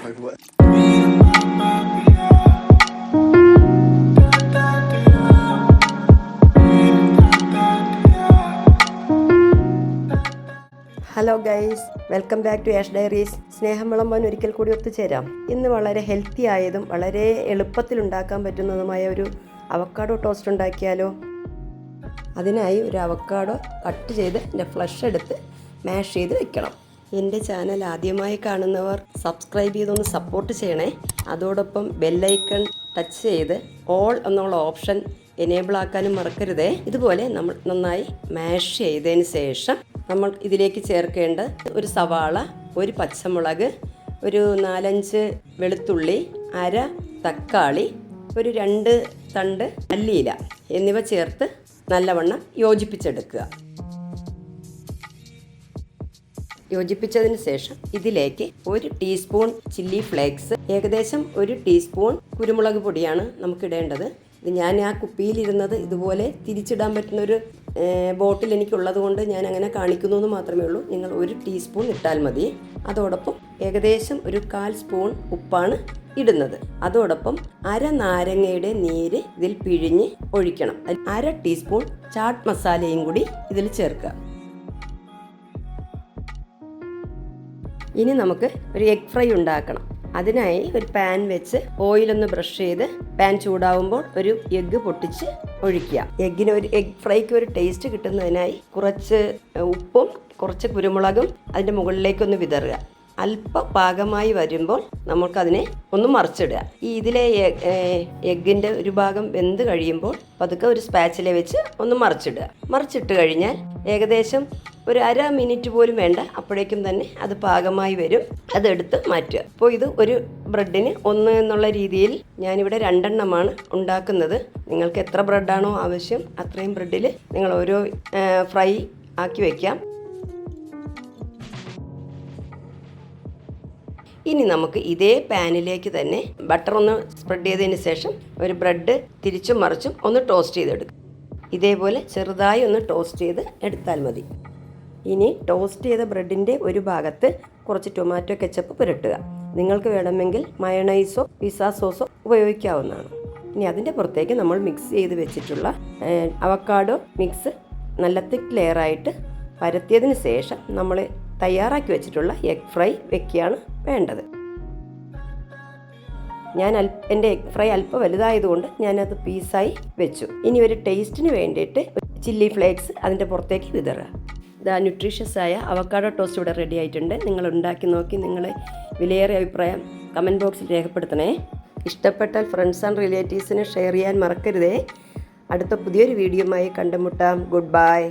Hello guys, welcome back to Ash Diaries. സ്നേഹം വിളമ്പാൻ ഒരിക്കൽ കൂടി ഒത്തുചേരാം. ഇന്ന് വളരെ ഹെൽത്തി ആയതും വളരെ എളുപ്പത്തിൽ ഉണ്ടാക്കാൻ പറ്റുന്നതുമായ ഒരു അവക്കാഡോ ടോസ്റ്റ് ഉണ്ടാക്കിയാലോ? അതിനായി ഒരു അവക്കാഡോ കട്ട് ചെയ്ത് എൻ്റെ ഫ്ലഷ് എടുത്ത് മാഷ് ചെയ്ത് വെക്കണം. എൻ്റെ ചാനൽ ആദ്യമായി കാണുന്നവർ സബ്സ്ക്രൈബ് ചെയ്തൊന്ന് സപ്പോർട്ട് ചെയ്യണേ. അതോടൊപ്പം ബെല്ലൈക്കൺ ടച്ച് ചെയ്ത് ഓൾ എന്നുള്ള ഓപ്ഷൻ എനേബിൾ ആക്കാനും മറക്കരുതേ. ഇതുപോലെ നമ്മൾ നന്നായി മാഷ് ചെയ്തതിന് ശേഷം നമ്മൾ ഇതിലേക്ക് ചേർക്കേണ്ട ഒരു സവാള, ഒരു പച്ചമുളക്, ഒരു 4-5 വെളുത്തുള്ളി, അര തക്കാളി, ഒരു 2 തണ്ട് മല്ലിയില എന്നിവ ചേർത്ത് നല്ലവണ്ണം യോജിപ്പിച്ചെടുക്കുക. യോജിപ്പിച്ചതിന് ശേഷം ഇതിലേക്ക് 1 ടീസ്പൂൺ ചില്ലി ഫ്ലേക്സ്, ഏകദേശം 1 ടീസ്പൂൺ കുരുമുളക് പൊടിയാണ് നമുക്കിടേണ്ടത്. ഇത് ഞാൻ ആ കുപ്പിയിലിരുന്നത് ഇതുപോലെ തിരിച്ചിടാൻ പറ്റുന്നൊരു ബോട്ടിൽ എനിക്കുള്ളത് കൊണ്ട് ഞാൻ അങ്ങനെ കാണിക്കുന്നു എന്ന് മാത്രമേ ഉള്ളൂ. നിങ്ങൾ 1 ടീസ്പൂൺ ഇട്ടാൽ മതി. അതോടൊപ്പം ഏകദേശം ഒരു 1/4 സ്പൂൺ ഉപ്പാണ് ഇടുന്നത്. അതോടൊപ്പം അര നാരങ്ങയുടെ നീര് ഇതിൽ പിഴിഞ്ഞ് ഒഴിക്കണം. 1/2 ടീസ്പൂൺ ചാട്ട് മസാലയും കൂടി ഇതിൽ ചേർക്കുക. ഇനി നമുക്ക് ഒരു എഗ് ഫ്രൈ ഉണ്ടാക്കണം. അതിനായി ഒരു പാൻ വെച്ച് ഓയിലൊന്ന് ബ്രഷ് ചെയ്ത് പാൻ ചൂടാവുമ്പോൾ ഒരു എഗ്ഗ് പൊട്ടിച്ച് ഒഴിക്കുക. എഗ് ഫ്രൈക്ക് ഒരു ടേസ്റ്റ് കിട്ടുന്നതിനായി കുറച്ച് ഉപ്പും കുറച്ച് കുരുമുളകും അതിൻ്റെ മുകളിലേക്കൊന്ന് വിതറുക. അല്പം പാകമായി വരുമ്പോൾ നമുക്കതിനെ ഒന്ന് മറിച്ചിടുക. ഇതിലെ എഗ്ഗിൻ്റെ ഒരു ഭാഗം വെന്ത് കഴിയുമ്പോൾ പതുക്കെ ഒരു സ്പാച്ചില വെച്ച് ഒന്ന് മറിച്ചിട്ട് കഴിഞ്ഞാൽ ഏകദേശം ഒരു 1/2 മിനിറ്റ് പോലും വേണ്ട, അപ്പോഴേക്കും തന്നെ അത് പാകമായി വരും. അതെടുത്ത് മാറ്റുക. അപ്പോൾ ഇത് ഒരു ബ്രെഡിന് 1 എന്നുള്ള രീതിയിൽ ഞാനിവിടെ 2 എണ്ണമാണ് ഉണ്ടാക്കുന്നത്. നിങ്ങൾക്ക് എത്ര ബ്രെഡാണോ ആവശ്യം അത്രയും ബ്രെഡിൽ നിങ്ങൾ ഓരോ ഫ്രൈ ആക്കി വയ്ക്കാം. ഇനി നമുക്ക് ഇതേ പാനിലേക്ക് തന്നെ ബട്ടർ ഒന്ന് സ്പ്രെഡ് ചെയ്തതിന് ശേഷം ഒരു ബ്രെഡ് തിരിച്ചും മറിച്ചും ഒന്ന് ടോസ്റ്റ് ചെയ്തെടുക്കും. ഇതേപോലെ ചെറുതായി ഒന്ന് ടോസ്റ്റ് ചെയ്ത് എടുത്താൽ മതി. ഇനി ടോസ്റ്റ് ചെയ്ത ബ്രെഡിൻ്റെ ഒരു ഭാഗത്ത് കുറച്ച് ടൊമാറ്റോ കെച്ചപ്പ് പുരട്ടുക. നിങ്ങൾക്ക് വേണമെങ്കിൽ മയണൈസോ പിസ്സ സോസോ ഉപയോഗിക്കാവുന്നതാണ്. ഇനി അതിൻ്റെ പുറത്തേക്ക് നമ്മൾ മിക്സ് ചെയ്ത് വെച്ചിട്ടുള്ള അവക്കാഡോ മിക്സ് നല്ല തിക്ക് ലെയറായിട്ട് പരത്തിയതിന് ശേഷം നമ്മൾ തയ്യാറാക്കി വെച്ചിട്ടുള്ള എഗ് ഫ്രൈ വെക്കുകയാണ് വേണ്ടത്. എൻ്റെ എഗ് ഫ്രൈ അല്പം വലുതായതുകൊണ്ട് ഞാനത് പീസായി വെച്ചു. ഇനി ഒരു ടേസ്റ്റിന് വേണ്ടിയിട്ട് ചില്ലി ഫ്ലേക്സ് അതിൻ്റെ പുറത്തേക്ക് വിതറുക. ഇതാ ന്യൂട്രീഷ്യസ് ആയ അവക്കാഡോ ടോസ്റ്റ് ഇവിടെ റെഡി ആയിട്ടുണ്ട്. നിങ്ങൾ ഉണ്ടാക്കി നോക്കി നിങ്ങളെ വിലയേറിയ അഭിപ്രായം കമൻറ്റ് ബോക്സിൽ രേഖപ്പെടുത്തണേ. ഇഷ്ടപ്പെട്ടാൽ ഫ്രണ്ട്സ് ആൻഡ് റിലേറ്റീവ്സിന് ഷെയർ ചെയ്യാൻ മറക്കരുതേ. അടുത്ത പുതിയൊരു വീഡിയോയുമായി കണ്ടുമുട്ടാം. Good bye.